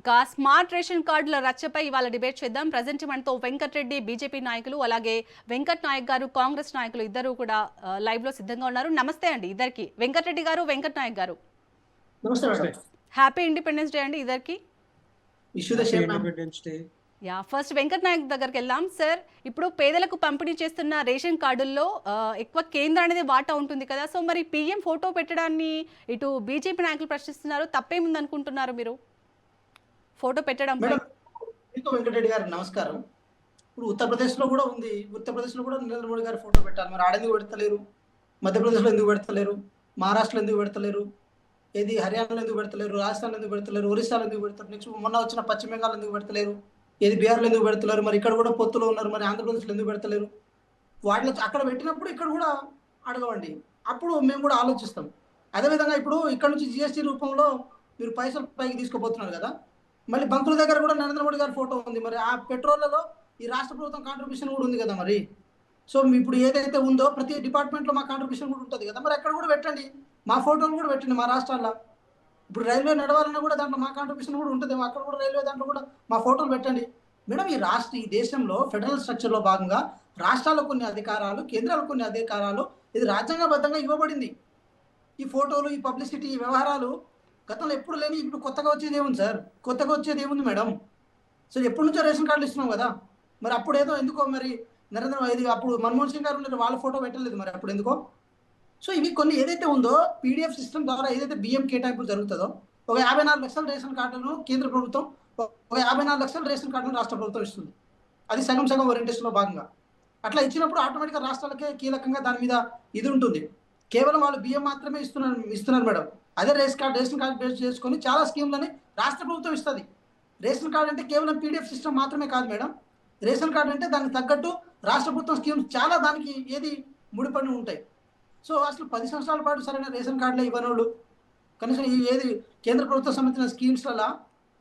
ఇక smart ration కార్డుల రచ్చపై ఇవాళ డిబేట్ చేద్దాం. ప్రజెంట్ మనతో వెంకటరెడ్డి బీజేపీ నాయకులు, అలాగే వెంకట్ నాయక్ గారు కాంగ్రెస్ నాయకులు ఇద్దరు కూడా లైవ్ లో సిద్ధంగా ఉన్నారు. నమస్తే అండి ఇద్దరికి, వెంకటరెడ్డి గారు, వెంకట్ నాయక్ గారు. హ్యాపీ ఇండిపెండెన్స్ డే అండి ఇద్దరికి. ఫస్ట్ వెంకట్ నాయక్ దగ్గరికి వెళ్దాం. సార్, ఇప్పుడు పేదలకు పంపిణీ చేస్తున్న రేషన్ కార్డుల్లో ఎక్కువ కేంద్రం అనేది వాటా ఉంటుంది కదా, సో మరి పిఎం ఫోటో పెట్టడాన్ని ఇటు బీజేపీ నాయకులు ప్రశ్నిస్తున్నారు. తప్పేముంది అనుకుంటున్నారు మీరు ఫోటో పెట్టడం? వెంకటరెడ్డి గారు నమస్కారం. ఇప్పుడు ఉత్తరప్రదేశ్లో కూడా ఉంది, ఉత్తరప్రదేశ్లో కూడా నరేంద్ర మోడీ గారు ఫోటో పెట్టాలి. మరి ఆడెందుకు పెడతలేరు? మధ్యప్రదేశ్లో ఎందుకు పెడతలేరు? మహారాష్ట్రలో ఎందుకు పెడతలేరు? ఏది హర్యానాలో ఎందుకు పెడతలేరు? రాజస్థాన్లో ఎందుకు పెడతలేరు? ఒరిస్సాలో ఎందుకు పెడతారు? నెక్స్ట్ మొన్న వచ్చిన పశ్చిమ బెంగాల్ ఎందుకు పెడతలేరు? ఏది బీహార్లో ఎందుకు పెడతలేరు? మరి ఇక్కడ కూడా పొత్తులో ఉన్నారు, మరి ఆంధ్రప్రదేశ్లో ఎందుకు పెడతలేరు? వాటిలో అక్కడ పెట్టినప్పుడు ఇక్కడ కూడా అడగవండి, అప్పుడు మేము కూడా ఆలోచిస్తాం. అదేవిధంగా ఇప్పుడు ఇక్కడ నుంచి జిఎస్టీ రూపంలో మీరు పైసలు పైకి తీసుకుపోతున్నారు కదా, మళ్ళీ బంకుల దగ్గర కూడా నరేంద్ర మోడీ గారి ఫోటో ఉంది. మరి ఆ పెట్రోల్లో ఈ రాష్ట్ర ప్రభుత్వం కాంట్రిబ్యూషన్ కూడా ఉంది కదా. మరి సో ఇప్పుడు ఏదైతే ఉందో ప్రతి డిపార్ట్మెంట్లో మా కాంట్రిబ్యూషన్ కూడా ఉంటుంది కదా, మరి అక్కడ కూడా పెట్టండి, మా ఫోటోలు కూడా పెట్టండి. మా రాష్ట్రాల్లో ఇప్పుడు రైల్వే నడవాలన్నా కూడా దాంట్లో మా కాంట్రిబ్యూషన్ కూడా ఉంటుంది, అక్కడ కూడా రైల్వే దాంట్లో కూడా మా ఫోటోలు పెట్టండి. మేడం, ఈ దేశంలో ఫెడరల్ స్ట్రక్చర్లో భాగంగా రాష్ట్రాలకు కొన్ని అధికారాలు, కేంద్రాలకు కొన్ని అధికారాలు, ఇది రాజ్యాంగబద్ధంగా ఇవ్వబడింది. ఈ ఫోటోలు, ఈ పబ్లిసిటీ, ఈ వ్యవహారాలు గతంలో ఎప్పుడు లేని ఇప్పుడు కొత్తగా వచ్చేది ఏముంది సార్? కొత్తగా వచ్చేది ఏముంది మేడం? సో ఎప్పటి నుంచో రేషన్ కార్డులు ఇస్తున్నాం కదా, మరి అప్పుడు ఏదో ఎందుకో మరి నరేంద్ర మోదీ అప్పుడు మన్మోహన్ సింగ్ గారు ఉన్నారు, వాళ్ళ ఫోటో పెట్టలేదు, మరి అప్పుడు ఎందుకో? సో ఇవి కొన్ని ఏదైతే ఉందో పీడిఎఫ్ సిస్టమ్ ద్వారా ఏదైతే బియ్యం కేటాయింపు జరుగుతుందో, ఒక 54 లక్షల రేషన్ కార్డులను కేంద్ర ప్రభుత్వం, ఒక 54 లక్షల రేషన్ కార్డును రాష్ట్ర ప్రభుత్వం ఇస్తుంది. అది సగం సగం ఓరియంటేషన్లో భాగంగా అట్లా ఇచ్చినప్పుడు ఆటోమేటిక్గా రాష్ట్రాలకే కీలకంగా దాని మీద ఇది ఉంటుంది. కేవలం వాళ్ళు బియ్యం మాత్రమే ఇస్తున్నారు మేడం. అదే రేషన్ కార్డు బేస్ చేసుకొని చాలా స్కీమ్లని రాష్ట్ర ప్రభుత్వం ఇస్తుంది. రేషన్ కార్డు అంటే కేవలం పీడిఎఫ్ సిస్టమ్ మాత్రమే కాదు మేడం. రేషన్ కార్డు అంటే దానికి తగ్గట్టు రాష్ట్ర ప్రభుత్వం స్కీమ్స్ చాలా దానికి ఏది ముడిపడి ఉంటాయి. సో అసలు 10 సంవత్సరాల పాటు సరైన రేషన్ కార్డులే ఇవ్వనోళ్ళు కనీసం ఏది కేంద్ర ప్రభుత్వం సంబంధించిన స్కీమ్స్లలో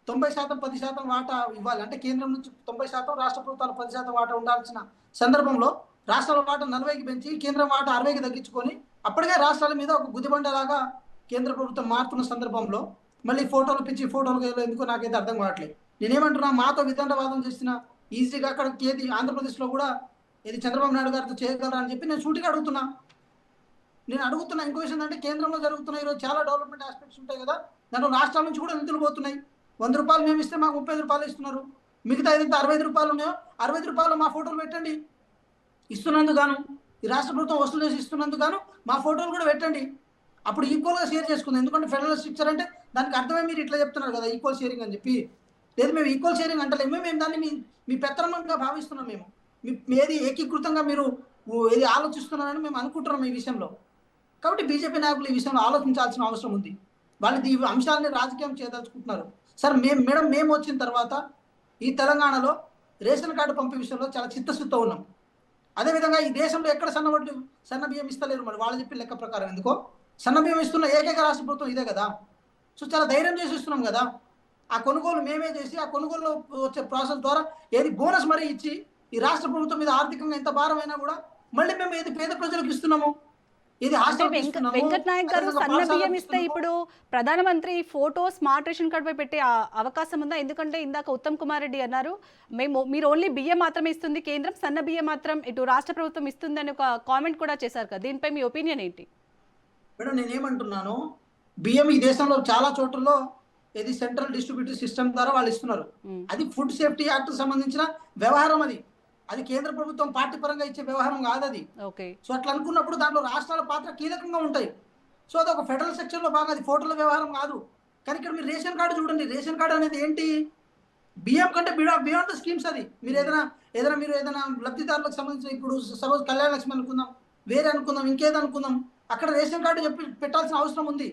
90% 10% వాటా ఇవ్వాలి అంటే కేంద్రం నుంచి 90%, రాష్ట్ర ప్రభుత్వాలు 10% వాటా ఉండాల్సిన సందర్భంలో రాష్ట్రాల వాటా 40కి పెంచి కేంద్రం వాటా 60కి తగ్గించుకొని అప్పటికే రాష్ట్రాల మీద ఒక గుదిబండలాగా కేంద్ర ప్రభుత్వం మారుతున్న సందర్భంలో మళ్ళీ ఫోటోలు పిచ్చి ఫోటోలు ఎందుకో నాకైతే అర్థం కావట్లేదు. నేనేమంటున్నా, మాతో వితండవాదం చేసిన ఈజీగా అక్కడ ఏది ఆంధ్రప్రదేశ్లో కూడా ఇది చంద్రబాబు నాయుడు గారితో చేయగలరా అని చెప్పి నేను సూటిగా అడుగుతున్నా. ఇంకో విషయం అంటే కేంద్రంలో జరుగుతున్న ఈరోజు చాలా డెవలప్మెంట్ ఆస్పెక్ట్స్ ఉంటాయి కదా, దాంట్లో రాష్ట్రాల నుంచి కూడా నిధులు పోతున్నాయి. 100 రూపాయలు మేము ఇస్తే మాకు 35 రూపాయలు ఇస్తున్నారు. మిగతా ఏదైతే 65 రూపాయలు ఉన్నాయో 65 రూపాయలు మా ఫోటోలు పెట్టండి. ఇస్తున్నందుకు గాను, ఈ రాష్ట్ర ప్రభుత్వం వసూలు చేసి ఇస్తున్నందుకు గాను మా ఫోటోలు కూడా పెట్టండి. అప్పుడు ఈక్వల్గా షేర్ చేసుకుందాం. ఎందుకంటే ఫెడరల్ స్ట్రక్చర్ అంటే దానికి అర్థమే మీరు ఇట్లా చెప్తున్నారు కదా, ఈక్వల్ షేరింగ్ అని చెప్పి. లేదు, మేము ఈక్వల్ షేరింగ్ అంటలేము, మేము దాన్ని మీ పెత్తనంగా భావిస్తున్నాం. మేము ఏది ఏకీకృతంగా మీరు ఏది ఆలోచిస్తున్నారని మేము అనుకుంటున్నాం ఈ విషయంలో. కాబట్టి బీజేపీ నాయకులు ఈ విషయంలో ఆలోచించాల్సిన అవసరం ఉంది. వాళ్ళు ఈ అంశాలని రాజకీయం చేయదలుచుకుంటున్నారు. సార్ మేము వచ్చిన తర్వాత ఈ తెలంగాణలో రేషన్ కార్డు పంపే విషయంలో చాలా చిత్తశుద్ధితో ఉన్నాం. అదేవిధంగా ఈ దేశంలో ఎక్కడ సన్న బియ్యం ఇస్తలేరు. మరి వాళ్ళు చెప్పిన లెక్క ప్రకారం ఎందుకో సన్న బియ్యం ఇస్తున్న ఏకైక రాష్ట్ర ప్రభుత్వం ఇదే కదా. సో చాలా ధైర్యం చేసి ఇస్తున్నాం కదా. ఆ కొనుగోలు మేమే చేసి ఆ కొనుగోలు వచ్చే ప్రాసెస్ ద్వారా ఏది బోనస్ మరీ ఇచ్చి ఈ రాష్ట్ర ప్రభుత్వం మీద ఆర్థికంగా ఎంత భారమైనా కూడా మళ్ళీ మేము ఏది పేద ప్రజలకు ఇస్తున్నాము. వెంకట్ నాయక్ గారు, సన్న బియ్యం ఇస్తే ఇప్పుడు ప్రధానమంత్రి ఫోటో స్మార్ట్ రేషన్ కార్డు పై పెట్టే అవకాశం ఉందా? ఎందుకంటే ఇందాక ఉత్తమ్ కుమార్ రెడ్డి అన్నారు, మీరు ఓన్లీ బియ్యం మాత్రమే ఇస్తుంది కేంద్రం, సన్న బియ్యం మాత్రం ఇటు రాష్ట్ర ప్రభుత్వం ఇస్తుంది అని ఒక కామెంట్ కూడా చేశారు కదా, దీనిపై మీ ఒపీనియన్ ఏంటి? మేడం, నేనేమంటున్నాను, బియ్యం ఈ దేశంలో చాలా చోట్లలో ఇది సెంట్రల్ డిస్ట్రిబ్యూటివ్ సిస్టమ్ ద్వారా వాళ్ళు ఇస్తున్నారు. అది ఫుడ్ సేఫ్టీ యాక్ట్ సంబంధించిన వ్యవహారం. అది కేంద్ర ప్రభుత్వం పార్టీ పరంగా ఇచ్చే వ్యవహారం కాదు అది. సో అట్లా అనుకున్నప్పుడు దాంట్లో రాష్ట్రాల పాత్ర కీలకంగా ఉంటాయి. సో అది ఒక ఫెడరల్ సెక్షన్ లో భాగం, అది ఫోటోల వ్యవహారం కాదు. కానీ ఇక్కడ మీరు రేషన్ కార్డు చూడండి, రేషన్ కార్డు అనేది ఏంటి? బియ్యం కంటే బియాండ్ ద స్కీమ్స్. అది మీరు ఏదైనా లబ్ధిదారులకు సంబంధించిన, ఇప్పుడు సపోజ్ కళ్యాణ లక్ష్మి అనుకుందాం, వేరే అనుకుందాం, ఇంకేదనుకుందాం, అక్కడ రేషన్ కార్డు చెప్పి పెట్టాల్సిన అవసరం ఉంది.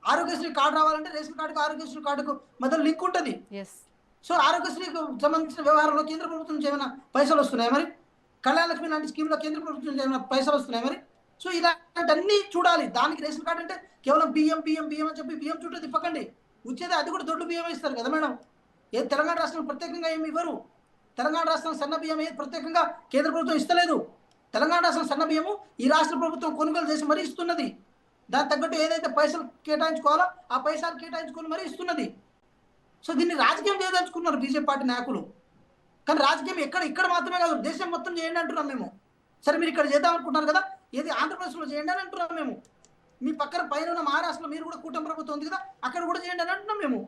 ఆరోగ్యశ్రీ కార్డు రావాలంటే రేషన్ కార్డుకు ఆరోగ్యశ్రీ కార్డుకు మధ్యలో లింక్ ఉంటుంది. సో ఆరోగ్యశ్రీకి సంబంధించిన వ్యవహారంలో కేంద్ర ప్రభుత్వం నుంచి ఏమైనా పైసలు వస్తున్నాయి? మరి కళ్యాణ లక్ష్మి లాంటి స్కీమ్లో కేంద్ర ప్రభుత్వం నుంచి ఏమైనా పైసలు వస్తున్నాయి? మరి సో ఇలాంటి చూడాలి. దానికి రేషన్ కార్డు అంటే కేవలం బియ్యం అని చెప్పి బియ్యం చుట్టూ తిప్పకండి. వచ్చేది అది కూడా దొడ్డు బియ్యం ఇస్తారు కదా మేడం. తెలంగాణ రాష్ట్రం ప్రత్యేకంగా ఏమి ఇవ్వరు. తెలంగాణ రాష్ట్రం సన్న బియ్యం ప్రత్యేకంగా కేంద్ర ప్రభుత్వం ఇస్తలేదు. తెలంగాణ రాష్ట్రం సన్న బియ్యము ఈ రాష్ట్ర ప్రభుత్వం కొనుగోలు చేసి మరీ ఇస్తున్నది. దానికి తగ్గట్టు ఏదైతే పైసలు కేటాయించుకోవాలో ఆ పైసలు కేటాయించుకొని మరీ ఇస్తున్నది. సో దీన్ని రాజకీయం చేయదలుచుకున్నారు బీజేపీ పార్టీ నాయకులు. కానీ రాజకీయం ఇక్కడ మాత్రమే కాదు, దేశం మొత్తం చేయండి అంటున్నాం మేము. సరే మీరు ఇక్కడ చేద్దాం అనుకుంటున్నారు కదా, ఏది ఆంధ్రప్రదేశ్లో చేయండి అని అంటున్నాం మేము. మీ పక్కన పైన ఉన్న మహారాష్ట్రలో మీరు కూడా కూటమి ప్రభుత్వం ఉంది కదా, అక్కడ కూడా చేయండి అని అంటున్నాం మేము.